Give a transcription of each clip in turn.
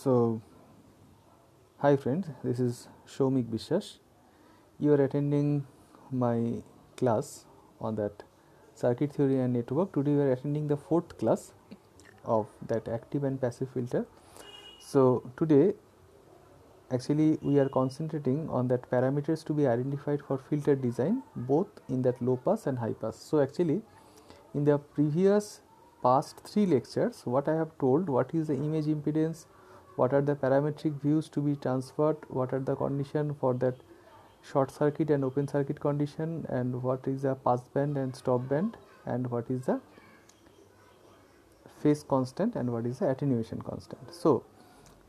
So, hi friends, this is Shomik Bishas. You are attending my class on that circuit theory and network. Today we are attending the fourth class of that active and passive filter. So, today actually we are concentrating on that parameters to be identified for filter design both in that low pass and high pass. So, actually in the previous past 3 lectures what I have told, what is the image impedance, what are the parametric views to be transferred, what are the condition for that short circuit and open circuit condition, and what is the pass band and stop band, and what is the phase constant and what is the attenuation constant. So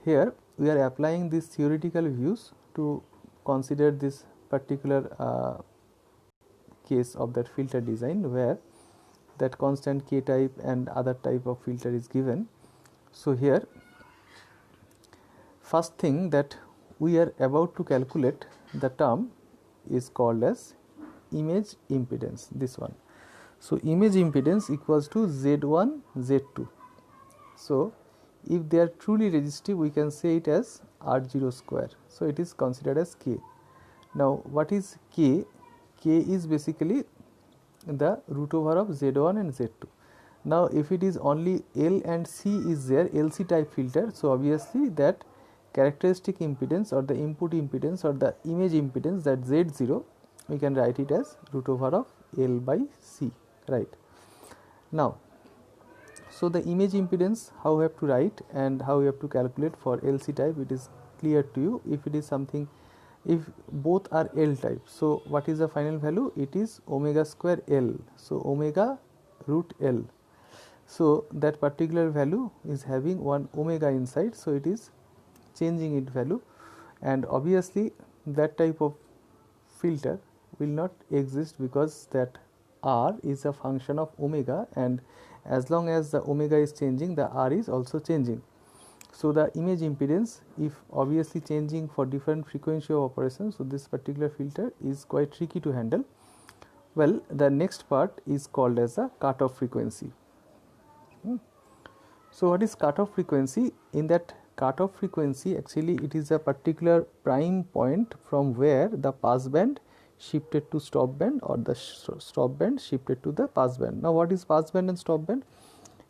here we are applying these theoretical views to consider this particular case of that filter design where that constant k type and other type of filter is given. So here first thing that we are about to calculate, the term is called as image impedance, this one. So image impedance equals to Z1 Z2. So if they are truly resistive we can say it as R0 square. So it is considered as K. Now what is K? K is basically the root over of Z1 and Z2. Now if it is only L and C is there, LC type filter, so obviously that characteristic impedance or the input impedance or the image impedance, that Z0, we can write it as root over of L by C, right? Now so the image impedance, how we have to write and how we have to calculate for LC type, it is clear to you. If it is something, if both are L type, so what is the final value? It is omega square L, so omega root L. So that particular value is having one omega inside, so it is changing its value, and obviously that type of filter will not exist because that R is a function of omega, and as long as the omega is changing, the R is also changing. So the image impedance, if obviously changing for different frequency of operation, so this particular filter is quite tricky to handle. Well, the next part is called as a cutoff frequency. So what is cutoff frequency? In that cutoff frequency, actually it is a particular prime point from where the pass band shifted to stop band or the stop band shifted to the pass band. Now what is pass band and stop band?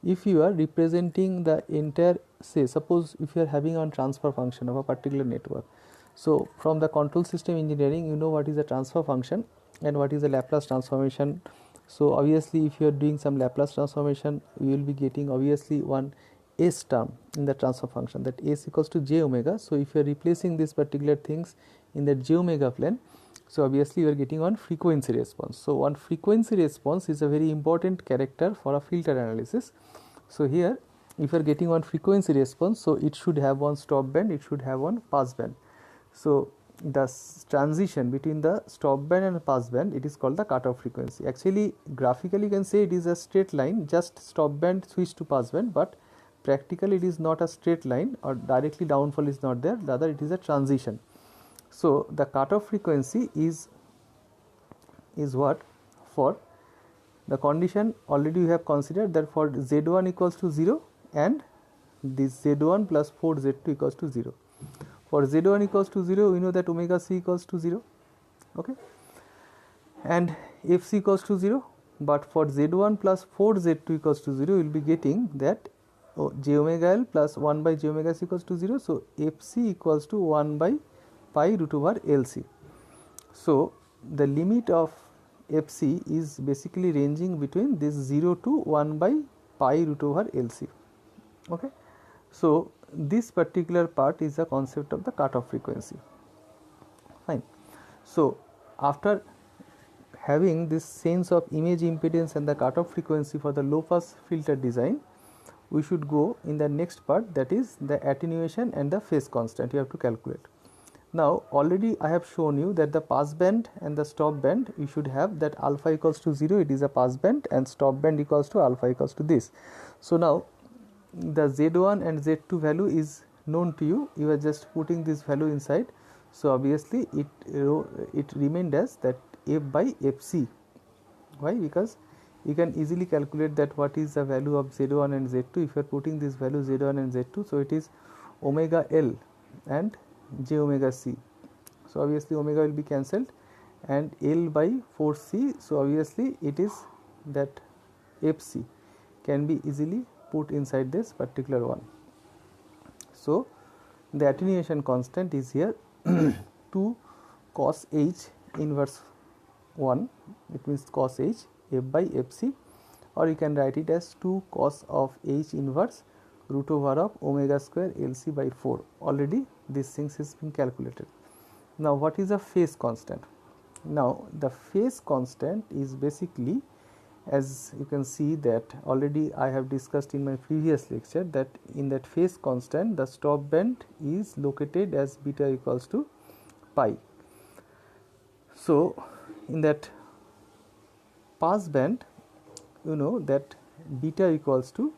If you are representing the entire, say suppose if you are having a transfer function of a particular network, so from the control system engineering you know what is a transfer function and what is a Laplace transformation. So obviously if you are doing some Laplace transformation, you will be getting obviously one S term in the transfer function, that S equals to j omega. So if you are replacing these particular things in the j omega plane, so obviously you are getting one frequency response. So one frequency response is a very important character for a filter analysis. So here if you are getting one frequency response, so it should have one stop band, it should have one pass band. So the transition between the stop band and pass band, it is called the cutoff frequency. Actually graphically you can say it is a straight line, just stop band switch to pass band, but practically it is not a straight line or directly downfall is not there, rather it is a transition. So the cutoff frequency is what? For the condition already we have considered that for Z1 equals to 0 and this Z1 plus 4Z2 equals to 0. For Z1 equals to 0, we know that omega c equals to 0, okay, and fc equals to 0, but for Z1 plus 4Z2 equals to 0, we will be getting that j omega l plus 1 by j omega c equals to 0. So fc equals to 1 by pi root over LC. So the limit of fc is basically ranging between this 0 to 1 by pi root over LC, okay. So this particular part is the concept of the cutoff frequency, fine. So after having this sense of image impedance and the cutoff frequency for the low pass filter design, we should go in the next part, that is the attenuation and the phase constant you have to calculate. Now already I have shown you that the pass band and the stop band, you should have that alpha equals to 0, it is a pass band, and stop band equals to alpha equals to this. So now the Z1 and Z2 value is known to you, you are just putting this value inside. So obviously it remained as that f by fc. Why? Because you can easily calculate that what is the value of Z1 and Z2 if you are putting this value Z1 and Z2. So it is omega L and j omega c. So obviously omega will be cancelled and L by 4c, so obviously it is that fc can be easily put inside this particular one. So the attenuation constant is here 2 cos h inverse 1, it means cos h f by fc, or you can write it as 2 cos of h inverse root over of omega square lc by 4. Already these things has been calculated. Now what is the phase constant? Now the phase constant is basically, as you can see that already I have discussed in my previous lecture, that in that phase constant the stop band is located as beta equals to pi. So in that pass band, you know that beta equals to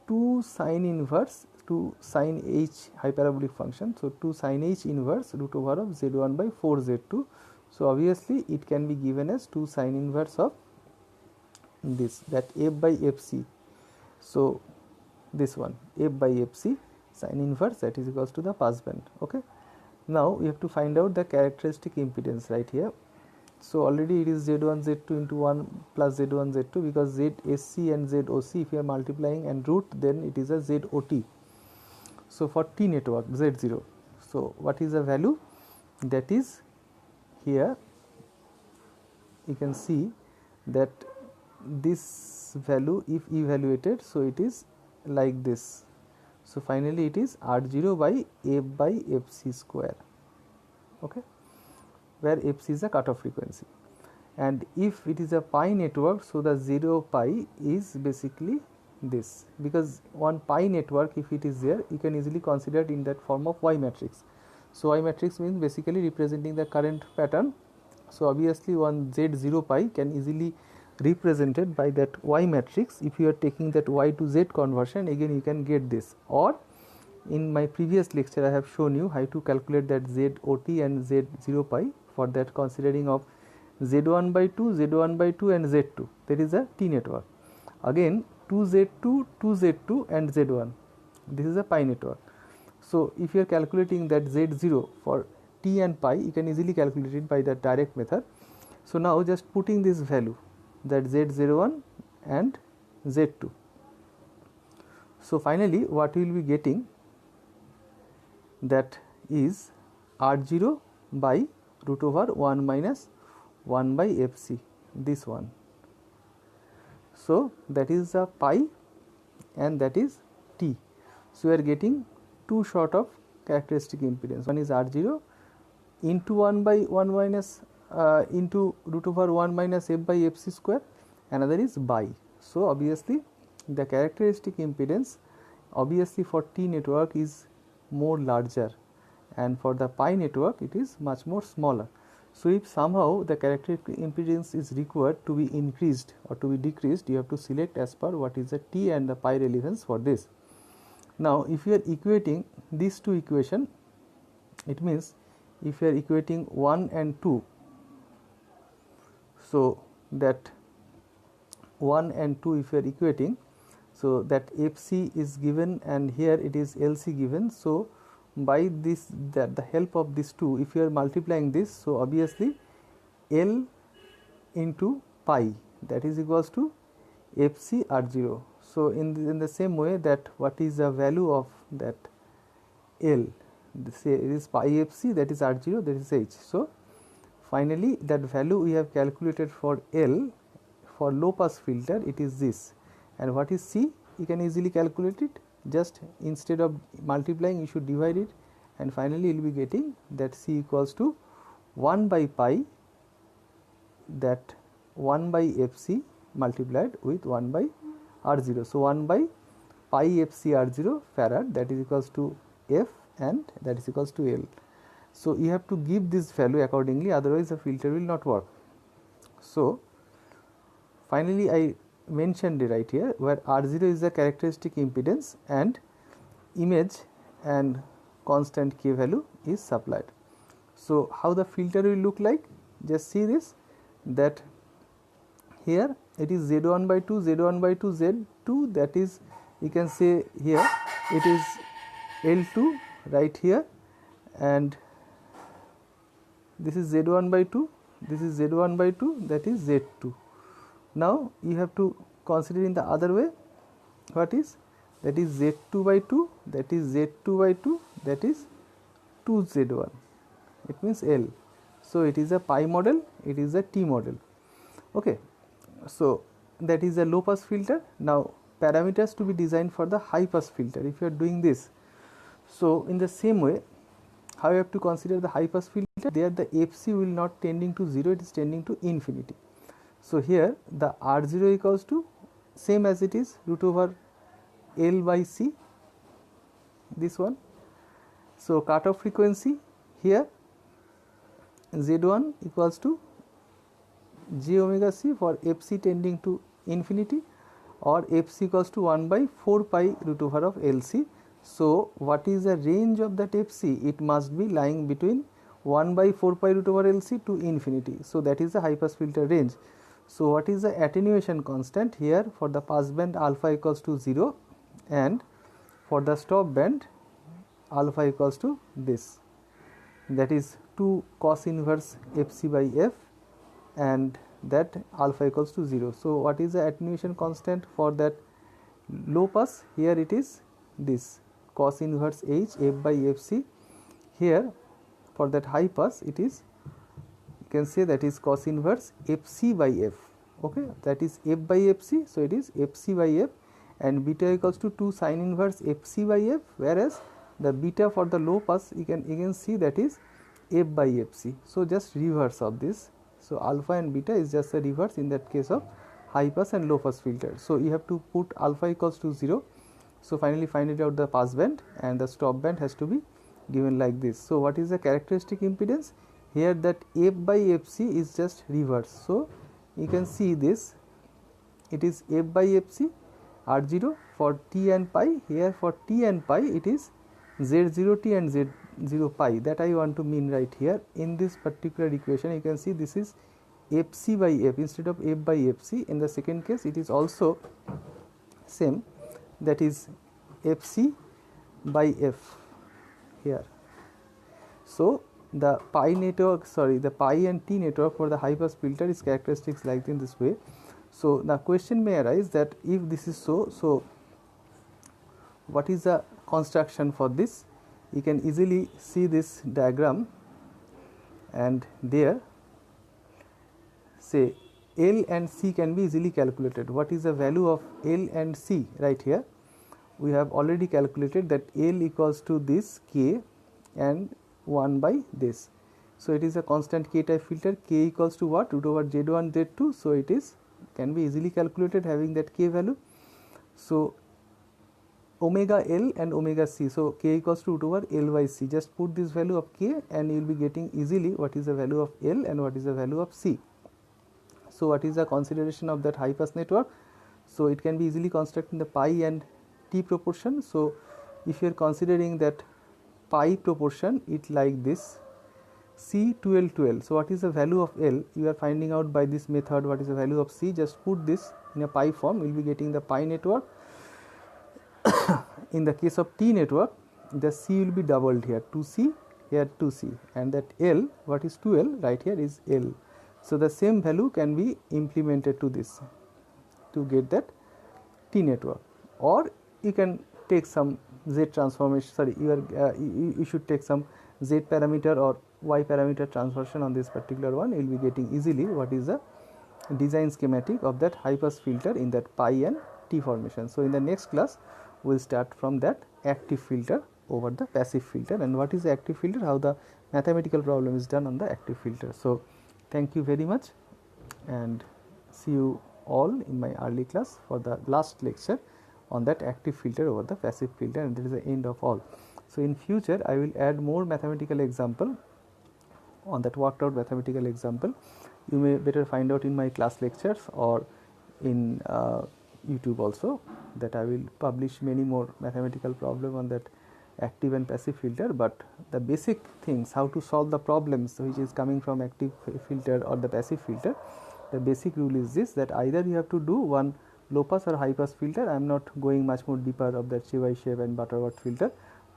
2 sine inverse 2 sine h hyperbolic function, so 2 sine h inverse root over of z1 by 4 z2. So obviously it can be given as 2 sine inverse of this, that f by fc. So this one f by fc sine inverse, that is equals to the pass band. Okay, now we have to find out the characteristic impedance right here. So already it is z1 z2 into 1 plus z1 z2, because zsc and zoc if you are multiplying and root, then it is a zot. So for T network z0, so what is the value? That is here you can see that this value if evaluated, so it is like this. So finally it is r0 by f by fc square. Okay, where fc is a cutoff frequency, and if it is a pi network, so the 0 pi is basically this, because one pi network if it is there, you can easily consider it in that form of Y matrix. So Y matrix means basically representing the current pattern. So obviously one Z0 pi can easily represented by that Y matrix. If you are taking that Y to Z conversion, again you can get this. Or in my previous lecture I have shown you how to calculate that ZOT and Z0 pi, for that considering of Z1 by 2, Z1 by 2 and Z2, there is a T network. Again 2Z2, 2Z2 and Z1, this is a pi network. So if you are calculating that Z0 for T and pi, you can easily calculate it by the direct method. So now just putting this value, that Z01 and Z2. So finally what we will be getting, that is R0 by root over 1 minus 1 by fc, this one. So that is a pi and that is T. So we are getting two sort of characteristic impedance. One is R0 into 1 by 1 minus into root over 1 minus f by fc square, another is by. So obviously the characteristic impedance obviously for T network is more larger, and for the pi network it is much more smaller. So if somehow the characteristic impedance is required to be increased or to be decreased, you have to select as per what is the T and the pi relevance for this. Now if you are equating these two equation, it means if you are equating 1 and 2, so that 1 and 2 if you are equating, so that fc is given and here it is lc given. So by this, that the help of these two, if you are multiplying this, so obviously L into pi, that is equals to fc r0. So in the same way, that what is the value of that L, say it is pi fc, that is r0, that is h. So finally that value we have calculated for L for low pass filter, it is this. And what is C, you can easily calculate it, just instead of multiplying you should divide it, and finally you will be getting that C equals to 1 by pi, that 1 by fc multiplied with 1 by r0. So 1 by pi fc r0 farad, that is equals to f, and that is equals to L. So you have to give this value accordingly, otherwise the filter will not work. So finally I mentioned it right here, where R0 is the characteristic impedance and image and constant k value is supplied. So how the filter will look like, just see this, that here it is Z1 by 2, Z1 by 2, Z2, that is you can say here it is L2 right here, and this is Z1 by 2, this is Z1 by 2, that is Z2. Now you have to consider in the other way, what is that is Z2 by 2, that is Z2 by 2, that is 2Z1, it means L. So it is a pi model, it is a T model. Okay, so that is a low pass filter. Now parameters to be designed for the high pass filter. If you are doing this, so in the same way, how you have to consider the high pass filter, there the FC will not tending to 0, it is tending to infinity. So here the R0 equals to same as it is root over L by C, this one. So cutoff frequency here Z1 equals to j omega c for Fc tending to infinity, or Fc equals to 1 by 4 pi root over of Lc. So what is the range of that Fc? It must be lying between 1 by 4 pi root over Lc to infinity. So that is the high pass filter range. So what is the attenuation constant here? For the pass band alpha equals to 0, and for the stop band alpha equals to this, that is 2 cos inverse Fc by F, and that alpha equals to 0. So what is the attenuation constant for that low pass? Here it is this cos inverse H F by Fc. Here for that high pass it is, you can say that is cos inverse Fc by F. Okay, that is F by Fc, so it is Fc by F, and beta equals to 2 sin inverse Fc by F, whereas the beta for the low pass you can see that is F by Fc. So just reverse of this. So alpha and beta is just a reverse in that case of high pass and low pass filter. So you have to put alpha equals to 0. So finally find it out the pass band, and the stop band has to be given like this. So what is the characteristic impedance? Here that F by Fc is just reverse. So you can see this, it is F by Fc R0 for T and pi. Here for T and pi it is Z0T and Z0 pi, that I want to mean right here. In this particular equation you can see this is Fc by F instead of F by Fc. In the second case it is also same, that is Fc by F here. So the pi network, the pi and T network for the high pass filter is characteristics like in this way. So the question may arise that if this is so what is the construction for this? You can easily see this diagram, and there say L and C can be easily calculated. What is the value of L and C? Right here we have already calculated that L equals to this K and 1 by this. So it is a constant K type filter. K equals to what? Root over Z1 Z2. So it is can be easily calculated having that K value. So omega L and omega C, so K equals to root over L by C. Just put this value of K and you will be getting easily what is the value of L and what is the value of C. So what is the consideration of that high pass network? So it can be easily constructed in the pi and T proportion. So if you are considering that pi proportion, it like this, C 2L 2L. So what is the value of L? You are finding out by this method what is the value of C. Just put this in a pi form, you will be getting the pi network. In the case of T network, the C will be doubled here, 2C, here 2C, and that L, what is 2L, right here is L. So the same value can be implemented to this to get that T network, or you can take some Z transformation, you should take some Z parameter or Y parameter transformation on this particular one. You will be getting easily what is the design schematic of that high pass filter in that pi and T formation. So in the next class we will start from that active filter over the passive filter, and what is the active filter, how the mathematical problem is done on the active filter. So thank you very much, and see you all in my early class for the last lecture on that active filter over the passive filter, and that is the end of all. So in future I will add more mathematical example on that worked out mathematical example. You may better find out in my class lectures or in YouTube also, that I will publish many more mathematical problem on that active and passive filter. But the basic things, how to solve the problems which is coming from active filter or the passive filter, the basic rule is this, that either you have to do one low pass or high pass filter. I am not going much more deeper of that Chebyshev and Butterworth filter,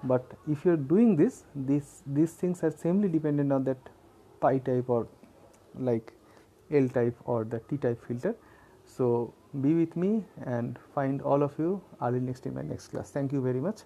But if you are doing this, these things are samely dependent on that pi type or like L type or the T type filter. So be with me and find all of you early next in my next class. Thank you very much.